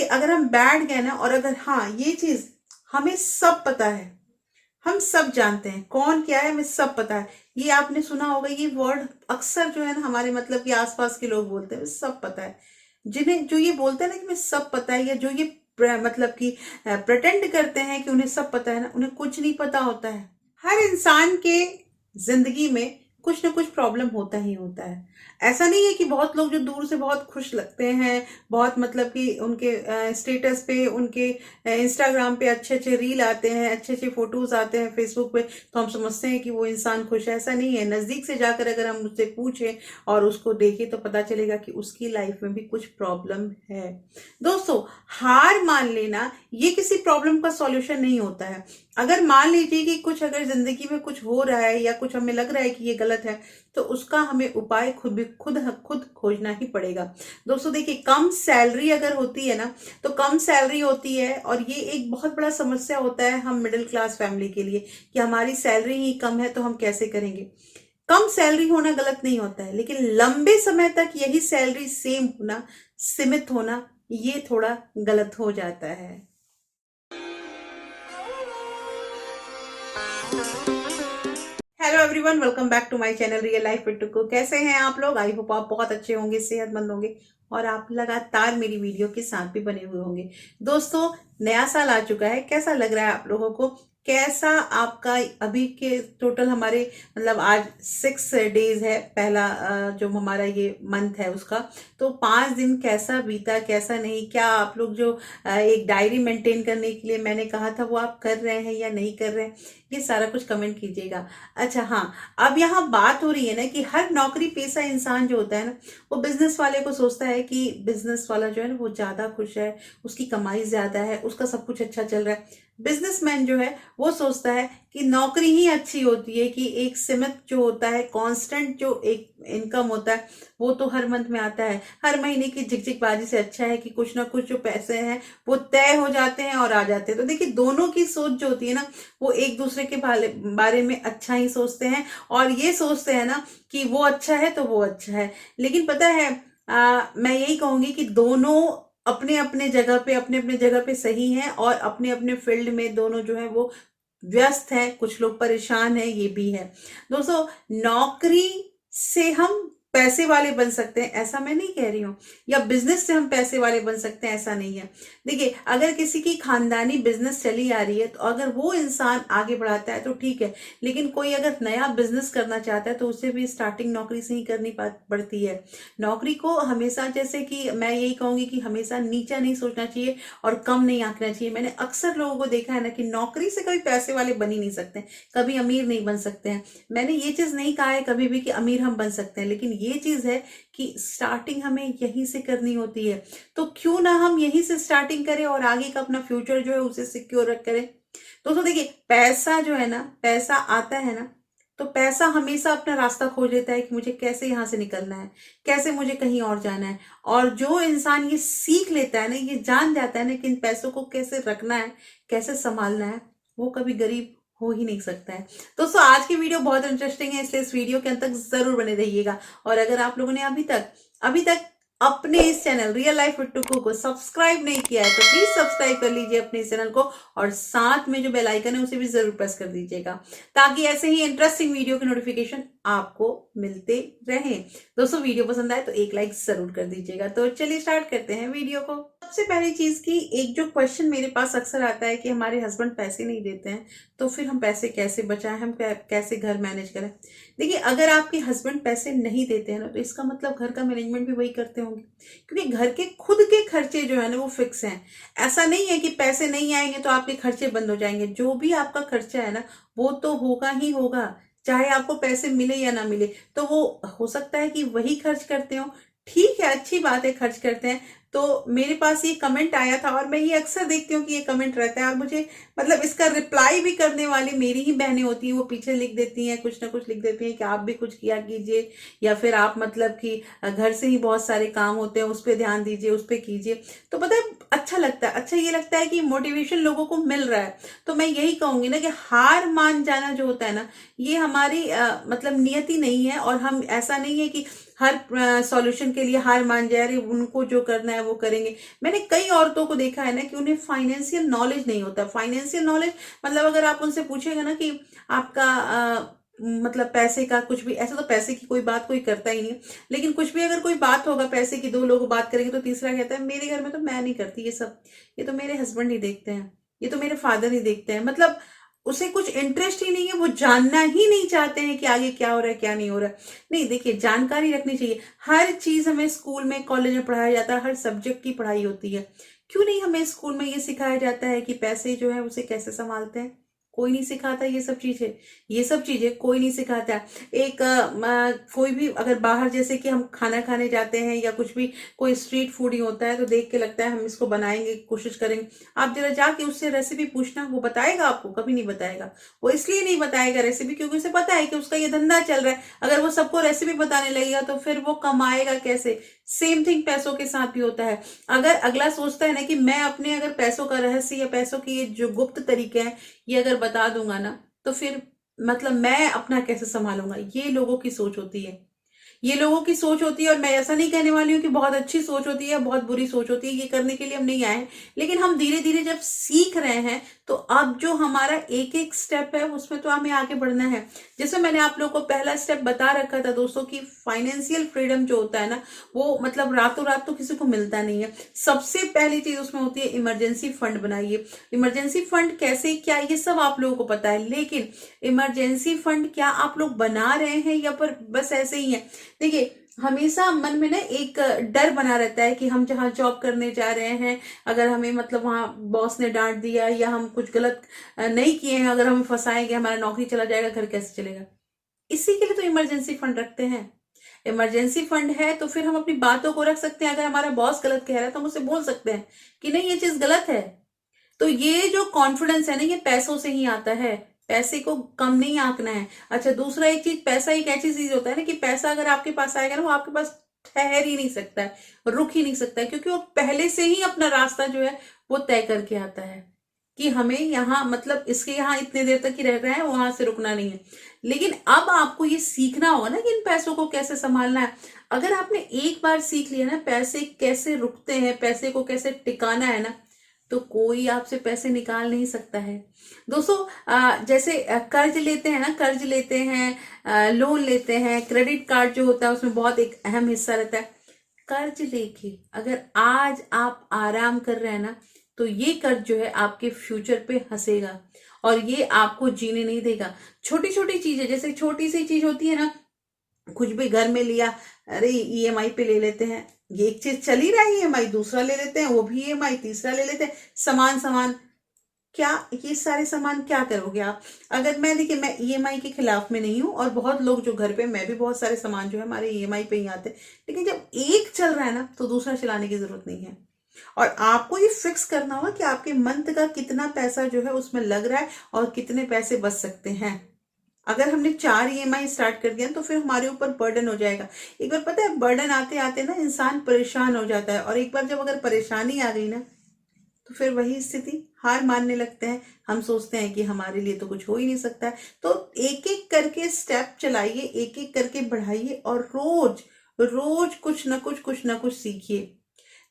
अगर हम बैठ गए ना, और अगर हाँ ये चीज हमें सब पता है, हम सब जानते हैं कौन क्या है, हमें सब पता है। ये आपने सुना होगा, ये वर्ड अक्सर जो है ना हमारे मतलब कि आसपास के लोग बोलते हैं सब पता है। जिन्हें जो ये बोलते हैं ना कि मैं सब पता है, या जो ये मतलब कि प्रटेंड करते हैं कि उन्हें सब पता है ना, उन्हें कुछ नहीं पता होता है। हर इंसान के जिंदगी में कुछ ना कुछ प्रॉब्लम होता ही होता है। ऐसा नहीं है कि बहुत लोग जो दूर से बहुत खुश लगते हैं, बहुत मतलब कि उनके स्टेटस पे, उनके इंस्टाग्राम पे अच्छे अच्छे रील आते हैं, अच्छे अच्छे फोटोज आते हैं फेसबुक पे, तो हम समझते हैं कि वो इंसान खुश है। ऐसा नहीं है। नजदीक से जाकर अगर हम उससे पूछें और उसको देखें तो पता चलेगा कि उसकी लाइफ में भी कुछ प्रॉब्लम है। दोस्तों, हार मान लेना ये किसी प्रॉब्लम का सॉल्यूशन नहीं होता है। अगर मान लीजिए कि कुछ अगर जिंदगी में कुछ हो रहा है या कुछ हमें लग रहा है कि ये गलत है, तो उसका हमें उपाय खुद खोजना ही पड़ेगा। दोस्तों देखिए, कम सैलरी अगर होती है ना, तो कम सैलरी होती है, और ये एक बहुत बड़ा समस्या होता है हम मिडिल क्लास फैमिली के लिए कि हमारी सैलरी ही कम है तो हम कैसे करेंगे। कम सैलरी होना गलत नहीं होता है, लेकिन लंबे समय तक यही सैलरी सेम होना, सीमित होना, ये थोड़ा गलत हो जाता है। Hello everyone, welcome back to my channel real life with Tuku. कैसे हैं आप लोग? आई होप आप बहुत अच्छे होंगे, सेहतमंद होंगे, और आप लगातार मेरी वीडियो के साथ भी बने हुए होंगे। दोस्तों, नया साल आ चुका है। कैसा लग रहा है आप लोगों को? कैसा आपका अभी के टोटल हमारे मतलब आज 6 डेज है, पहला जो हमारा ये मंथ है उसका, तो 5 दिन कैसा बीता, कैसा नहीं, क्या आप लोग जो एक डायरी मेंटेन करने के लिए मैंने कहा था वो आप कर रहे हैं या नहीं कर रहे हैं, ये सारा कुछ कमेंट कीजिएगा। अच्छा हाँ, अब यहाँ बात हो रही है ना कि हर नौकरी पेशा इंसान जो होता है ना, वो बिजनेस वाले को सोचता है कि बिजनेस वाला जो है ना वो ज्यादा खुश है, उसकी कमाई ज्यादा है, उसका सब कुछ अच्छा चल रहा है। बिजनेसमैन जो है वो सोचता है कि नौकरी ही अच्छी होती है, कि एक सीमित जो होता है, कांस्टेंट जो एक इनकम होता है, वो तो हर मंथ में आता है। हर महीने की झिकझिकबाजी से अच्छा है कि कुछ ना कुछ जो पैसे हैं वो तय हो जाते हैं और आ जाते हैं। तो देखिए, दोनों की सोच जो होती है ना, वो एक दूसरे के बारे में अच्छा ही सोचते हैं, और ये सोचते हैं ना कि वो अच्छा है तो वो अच्छा है। लेकिन पता है, मैं यही कहूंगी कि दोनों अपने अपने जगह पे, अपने अपने जगह पे सही हैं, और अपने अपने फील्ड में दोनों जो है वो व्यस्त हैं। कुछ लोग परेशान हैं, ये भी है। दोस्तों, नौकरी से हम पैसे वाले बन सकते हैं ऐसा मैं नहीं कह रही हूं, या बिजनेस से हम पैसे वाले बन सकते हैं ऐसा नहीं है। देखिए, अगर किसी की खानदानी बिजनेस चली आ रही है तो अगर वो इंसान आगे बढ़ाता है तो ठीक है, लेकिन कोई अगर नया बिजनेस करना चाहता है तो उसे भी स्टार्टिंग नौकरी से ही करनी पड़ती है। नौकरी को हमेशा, जैसे कि मैं यही कहूंगी कि हमेशा नीचा नहीं सोचना चाहिए और कम नहीं आंकना चाहिए। मैंने अक्सर लोगों को देखा है ना कि नौकरी से कभी पैसे वाले बन ही नहीं सकते, कभी अमीर नहीं बन सकते हैं। मैंने ये चीज नहीं कहा है कभी भी कि अमीर हम बन सकते हैं, लेकिन ये चीज है कि स्टार्टिंग हमें यहीं से करनी होती है। तो क्यों ना हम यहीं से स्टार्टिंग करें और आगे का अपना फ्यूचर जो है उसे सिक्योर करें। दोस्तों देखिए, पैसा जो है ना, पैसा आता है ना, तो पैसा हमेशा अपना रास्ता खोज लेता है कि मुझे कैसे यहां से निकलना है, कैसे मुझे कहीं और जाना है। और जो इंसान ये सीख लेता है ना, ये जान जाता है ना कि इन पैसों को कैसे रखना है, कैसे संभालना है, वो कभी गरीब हो ही नहीं सकता है। दोस्तों, आज की वीडियो बहुत इंटरेस्टिंग है, इसलिए इस वीडियो के अंत तक जरूर बने रहिएगा। और अगर आप लोगों ने अभी तक अपने इस चैनल रियल लाइफ विद टुकू को सब्सक्राइब नहीं किया है तो प्लीज सब्सक्राइब कर लीजिए अपने इस चैनल को, और साथ में जो बेल आइकन है उसे भी जरूर प्रेस कर दीजिएगा, ताकि ऐसे ही इंटरेस्टिंग वीडियो के नोटिफिकेशन आपको मिलते रहें। दोस्तों, वीडियो पसंद आए तो एक लाइक जरूर कर दीजिएगा। तो चलिए स्टार्ट करते हैं वीडियो को। सबसे पहली चीज की एक जो क्वेश्चन मेरे पास अक्सर आता है कि हमारे हस्बैंड पैसे नहीं देते हैं, तो फिर हम पैसे कैसे बचाएं, हम कैसे घर मैनेज करें। देखिए, अगर आपके हस्बैंड पैसे नहीं देते हैं ना, तो इसका मतलब घर का मैनेजमेंट भी वही करते होंगे, क्योंकि घर के खुद के खर्चे जो है ना वो फिक्स हैं। ऐसा नहीं है कि पैसे नहीं आएंगे तो आपके खर्चे बंद हो जाएंगे। जो भी आपका खर्चा है ना, वो तो होगा ही होगा, चाहे आपको पैसे मिले या ना मिले। तो वो हो सकता है कि वही खर्च करते हो, ठीक है, अच्छी बात है, खर्च करते हैं। तो मेरे पास ये कमेंट आया था, और मैं ये अक्सर देखती हूँ कि ये कमेंट रहता है, और मुझे मतलब इसका रिप्लाई भी करने वाली मेरी ही बहनें होती हैं। वो पीछे लिख देती हैं, कुछ ना कुछ लिख देती हैं कि आप भी कुछ किया कीजिए, या फिर आप मतलब कि घर से ही बहुत सारे काम होते हैं, उस पर ध्यान दीजिए, उस पर कीजिए। तो पता है, अच्छा लगता है, अच्छा ये लगता है कि मोटिवेशन लोगों को मिल रहा है। तो मैं यही कहूंगी ना कि हार मान जाना जो होता है ना, ये हमारी मतलब नियति नहीं है। और हम, ऐसा नहीं है कि हर सॉल्यूशन के लिए हार मान जाए, अरे उनको जो करना है वो करेंगे। मैंने कई औरतों को देखा है ना कि उन्हें फाइनेंशियल नॉलेज नहीं होता। फाइनेंशियल नॉलेज मतलब अगर आप उनसे पूछेगा ना कि आपका मतलब पैसे का कुछ भी, ऐसा तो पैसे की कोई बात कोई करता ही नहीं, लेकिन कुछ भी अगर कोई बात होगा पैसे की, दो लोग बात करेंगे तो तीसरा कहता है मेरे घर में तो मैं नहीं करती ये सब, ये तो मेरे हस्बैंड ही देखते हैं, ये तो मेरे फादर ही देखते हैं। मतलब उसे कुछ इंटरेस्ट ही नहीं है, वो जानना ही नहीं चाहते हैं कि आगे क्या हो रहा है क्या नहीं हो रहा है। नहीं, देखिए जानकारी रखनी चाहिए। हर चीज हमें स्कूल में कॉलेज में पढ़ाया जाता है, हर सब्जेक्ट की पढ़ाई होती है। क्यों नहीं हमें स्कूल में ये सिखाया जाता है कि पैसे जो है उसे कैसे संभालते हैं? कोई नहीं सिखाता ये सब चीजें, ये सब चीजें कोई नहीं सिखाता है। एक कोई भी अगर बाहर जैसे कि हम खाना खाने जाते हैं या कुछ भी कोई स्ट्रीट फूड ही होता है तो देख के लगता है हम इसको बनाएंगे, कोशिश करेंगे। आप जरा जाके उससे रेसिपी पूछना, वो बताएगा आपको? कभी नहीं बताएगा। वो इसलिए नहीं बताएगा रेसिपी क्योंकि उसे पता है कि उसका ये धंधा चल रहा है। अगर वो सबको रेसिपी बताने लगेगा तो फिर वो कमाएगा कैसे? सेम थिंग पैसों के साथ भी होता है। अगर अगला सोचता है ना कि मैं अपने अगर पैसों का रहस्य या पैसों के ये जो गुप्त तरीके हैं ये अगर बता दूंगा ना तो फिर मतलब मैं अपना कैसे संभालूंगा, ये लोगों की सोच होती है। ये लोगों की सोच होती है। और मैं ऐसा नहीं कहने वाली हूँ कि बहुत अच्छी सोच होती है, बहुत बुरी सोच होती है, ये करने के लिए हम नहीं आए हैं। लेकिन हम धीरे धीरे जब सीख रहे हैं तो अब जो हमारा एक एक स्टेप है उसमें तो हमें आगे बढ़ना है। जैसे मैंने आप लोगों को पहला स्टेप बता रखा था दोस्तों कि फाइनेंशियल फ्रीडम जो होता है ना वो मतलब रातों रात तो किसी को मिलता नहीं है। सबसे पहली चीज उसमें होती है इमरजेंसी फंड बनाइए। इमरजेंसी फंड कैसे क्या ये सब आप लोगों को पता है, लेकिन इमरजेंसी फंड क्या आप लोग बना रहे हैं या पर बस ऐसे ही है? देखिए हमेशा मन में ना एक डर बना रहता है कि हम जहाँ जॉब करने जा रहे हैं, अगर हमें मतलब वहां बॉस ने डांट दिया या हम कुछ गलत नहीं किए हैं, अगर हमें फंसाएंगे, हमारा नौकरी चला जाएगा, घर कैसे चलेगा। इसी के लिए तो इमरजेंसी फंड रखते हैं। इमरजेंसी फंड है तो फिर हम अपनी बातों को रख सकते हैं। अगर हमारा बॉस गलत कह रहा है तो हम उससे बोल सकते हैं कि नहीं ये चीज गलत है। तो ये जो कॉन्फिडेंस है ना ये पैसों से ही आता है। पैसे को कम नहीं आंकना है। अच्छा, दूसरा एक चीज, पैसा एक ऐसी चीज होता है ना कि पैसा अगर आपके पास आएगा ना वो आपके पास ठहर ही नहीं सकता है, रुक ही नहीं सकता है, क्योंकि वो पहले से ही अपना रास्ता जो है वो तय करके आता है कि हमें यहाँ मतलब इसके यहाँ इतने देर तक ही रह रहे हैं, वहां से रुकना नहीं है। लेकिन अब आपको ये सीखना होगा ना कि इन पैसों को कैसे संभालना है। अगर आपने एक बार सीख लिया ना पैसे कैसे रुकते हैं, पैसे को कैसे टिकाना है ना, तो कोई आपसे पैसे निकाल नहीं सकता है। दोस्तों जैसे कर्ज लेते हैं ना, कर्ज लेते हैं, लोन लेते हैं, क्रेडिट कार्ड जो होता है उसमें बहुत एक अहम हिस्सा रहता है। कर्ज लेके अगर आज आप आराम कर रहे हैं ना तो ये कर्ज जो है आपके फ्यूचर पे हंसेगा और ये आपको जीने नहीं देगा। छोटी छोटी चीजें, जैसे छोटी सी चीज होती है ना, कुछ भी घर में लिया, अरे ईएमआई पे ले लेते हैं, ये एक चीज चल ही रहा है ईएमआई, दूसरा ले लेते हैं वो भी ईएमआई, तीसरा ले लेते हैं, सामान सामान। क्या ये सारे सामान क्या करोगे आप? अगर मैं, देखिए मैं ईएमआई के खिलाफ में नहीं हूँ और बहुत लोग जो घर पे, मैं भी बहुत सारे सामान जो है हमारे ईएमआई पे ही आते हैं, लेकिन जब एक चल रहा है ना तो दूसरा चलाने की जरूरत नहीं है। और आपको ये फिक्स करना होगा कि आपके मंथ का कितना पैसा जो है उसमें लग रहा है और कितने पैसे बच सकते हैं। अगर हमने 4 ईएमआई स्टार्ट कर दिया तो फिर हमारे ऊपर बर्डन हो जाएगा। एक बार पता है बर्डन आते आते ना इंसान परेशान हो जाता है, और एक बार जब अगर परेशानी आ गई ना तो फिर वही स्थिति, हार मानने लगते हैं। हम सोचते हैं कि हमारे लिए तो कुछ हो ही नहीं सकता है। तो एक एक करके स्टेप चलाइए, एक एक करके बढ़ाइए और रोज रोज कुछ ना कुछ सीखिए।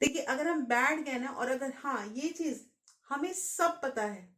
देखिए अगर हम बैठ गए ना, और अगर हाँ ये चीज हमें सब पता है,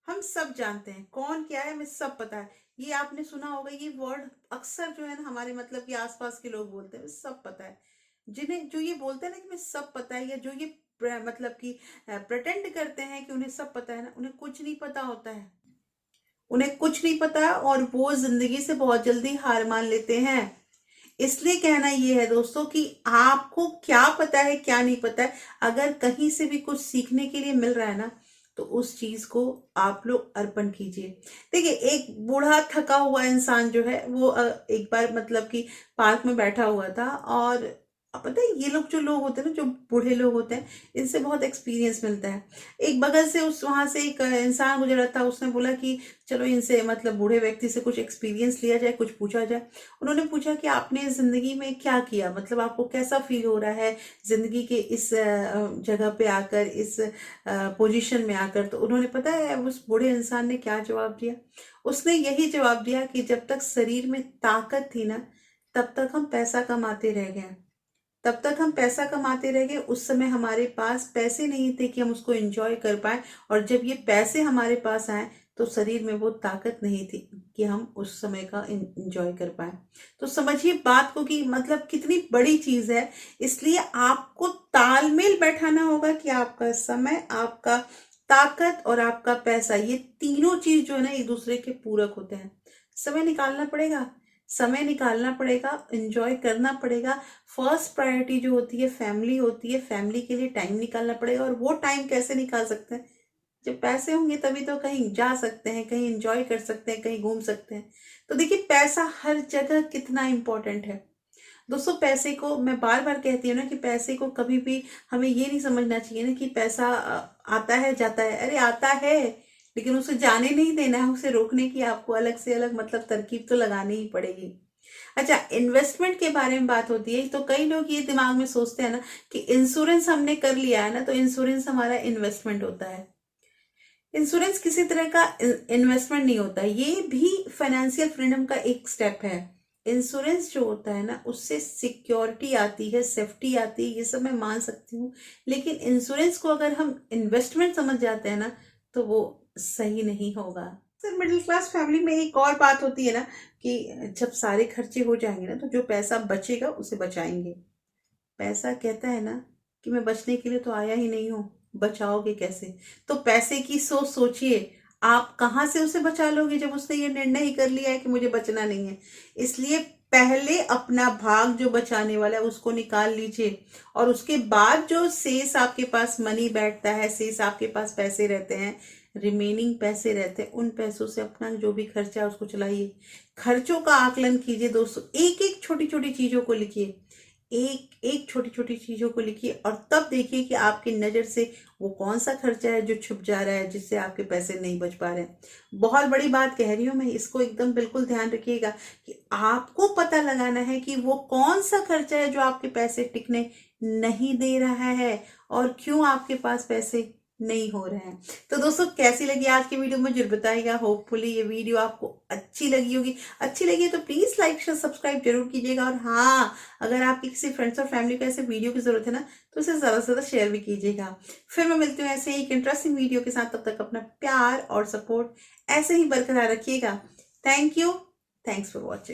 हम सब जानते हैं कौन क्या है, हमें सब पता है। ये आपने सुना होगा ये वर्ड अक्सर जो है ना हमारे मतलब कि आसपास के लोग बोलते हैं सब पता है। जिन्हें जो ये बोलते हैं ना कि मैं सब पता है, या जो ये मतलब कि प्रटेंड करते हैं कि उन्हें सब पता है ना, उन्हें कुछ नहीं पता होता है। उन्हें कुछ नहीं पता और वो जिंदगी से बहुत जल्दी हार मान लेते हैं। इसलिए कहना ये है दोस्तों कि आपको क्या पता है क्या नहीं पता है, अगर कहीं से भी कुछ सीखने के लिए मिल रहा है ना तो उस चीज को आप लोग अर्पण कीजिए। देखिए एक बूढ़ा थका हुआ इंसान जो है वो एक बार मतलब कि पार्क में बैठा हुआ था, और पता है ये लोग जो लोग होते हैं ना, जो बूढ़े लोग होते हैं, इनसे बहुत एक्सपीरियंस मिलता है। एक बगल से उस वहां से एक इंसान गुजरा था, उसने बोला कि चलो इनसे मतलब बूढ़े व्यक्ति से कुछ एक्सपीरियंस लिया जाए, कुछ पूछा जाए। उन्होंने पूछा कि आपने जिंदगी में क्या किया, मतलब आपको कैसा फील हो रहा है जिंदगी के इस जगह पे आकर, इस पोजीशन में आकर। तो उन्होंने, पता है उस बूढ़े इंसान ने क्या जवाब दिया? उसने यही जवाब दिया कि जब तक शरीर में ताकत थी ना तब तक हम पैसा कमाते रह गए। तब तक हम पैसा कमाते रह गए, उस समय हमारे पास पैसे नहीं थे कि हम उसको एंजॉय कर पाए। और जब ये पैसे हमारे पास आए तो शरीर में वो ताकत नहीं थी कि हम उस समय का एंजॉय कर पाए। तो समझिए बात को कि मतलब कितनी बड़ी चीज है। इसलिए आपको तालमेल बैठाना होगा कि आपका समय, आपका ताकत और आपका पैसा, ये तीनों चीज जो है ना एक दूसरे के पूरक होते हैं। समय निकालना पड़ेगा, समय निकालना पड़ेगा, एंजॉय करना पड़ेगा। फर्स्ट प्रायोरिटी जो होती है फैमिली होती है, फैमिली के लिए टाइम निकालना पड़ेगा। और वो टाइम कैसे निकाल सकते हैं? जब पैसे होंगे तभी तो कहीं जा सकते हैं, कहीं एंजॉय कर सकते हैं, कहीं घूम सकते हैं। तो देखिए पैसा हर जगह कितना इंपॉर्टेंट है। दोस्तों पैसे को मैं बार बार कहती हूँ ना कि पैसे को कभी भी हमें ये नहीं समझना चाहिए ना कि पैसा आता है जाता है। अरे आता है, लेकिन उसे जाने नहीं देना है। उसे रोकने की आपको अलग से अलग मतलब तरकीब तो लगानी ही पड़ेगी। अच्छा, इन्वेस्टमेंट के बारे में बात होती है तो कई लोग ये दिमाग में सोचते हैं ना कि इंश्योरेंस हमने कर लिया है ना तो इंश्योरेंस हमारा इन्वेस्टमेंट होता है। इंश्योरेंस किसी तरह का इन्वेस्टमेंट नहीं होता, ये भी फाइनेंशियल फ्रीडम का एक स्टेप है। इंश्योरेंस जो होता है ना उससे सिक्योरिटी आती है, सेफ्टी आती है, ये सब मैं मान सकती हूँ। लेकिन इंश्योरेंस को अगर हम इन्वेस्टमेंट समझ जाते हैं ना तो वो सही नहीं होगा। सर मिडिल क्लास फैमिली में एक और बात होती है ना कि जब सारे खर्चे हो जाएंगे ना तो जो पैसा बचेगा उसे बचाएंगे। पैसा कहता है ना कि मैं बचने के लिए तो आया ही नहीं हूँ, बचाओगे कैसे? तो पैसे की सोच सोचिए, आप कहाँ से उसे बचा लोगे जब उसने ये निर्णय ही कर लिया है कि मुझे बचना नहीं है। इसलिए पहले अपना भाग जो बचाने वाला है उसको निकाल लीजिए। और उसके बाद जो शेष आपके पास मनी बैठता है, शेष आपके पास पैसे रहते हैं, रिमेनिंग पैसे रहते हैं, उन पैसों से अपना जो भी खर्चा है उसको चलाइए। खर्चों का आकलन कीजिए दोस्तों, एक एक छोटी छोटी चीजों को लिखिए, एक एक छोटी छोटी चीजों को लिखिए और तब देखिए कि आपकी नजर से वो कौन सा खर्चा है जो छुप जा रहा है, जिससे आपके पैसे नहीं बच पा रहे हैं। बहुत बड़ी बात कह रही हूं मैं, इसको एकदम बिल्कुल ध्यान रखिएगा कि आपको पता लगाना है कि वो कौन सा खर्चा है जो आपके पैसे टिकने नहीं दे रहा है और क्यों आपके पास पैसे नहीं हो रहे हैं। तो दोस्तों कैसी लगी आज की वीडियो मुझे बताइएगा। होपफुली ये वीडियो आपको अच्छी लगी होगी। अच्छी लगी है तो प्लीज लाइक शेयर सब्सक्राइब जरूर कीजिएगा। और हाँ, अगर आपकी किसी फ्रेंड्स और फैमिली को ऐसे वीडियो की जरूरत है ना तो उसे ज्यादा से ज्यादा शेयर भी कीजिएगा। फिर मैं मिलती हूँ ऐसे ही एक इंटरेस्टिंग वीडियो के साथ। तब तक अपना प्यार और सपोर्ट ऐसे ही बरकरार रखिएगा। Thank you, thanks for watching.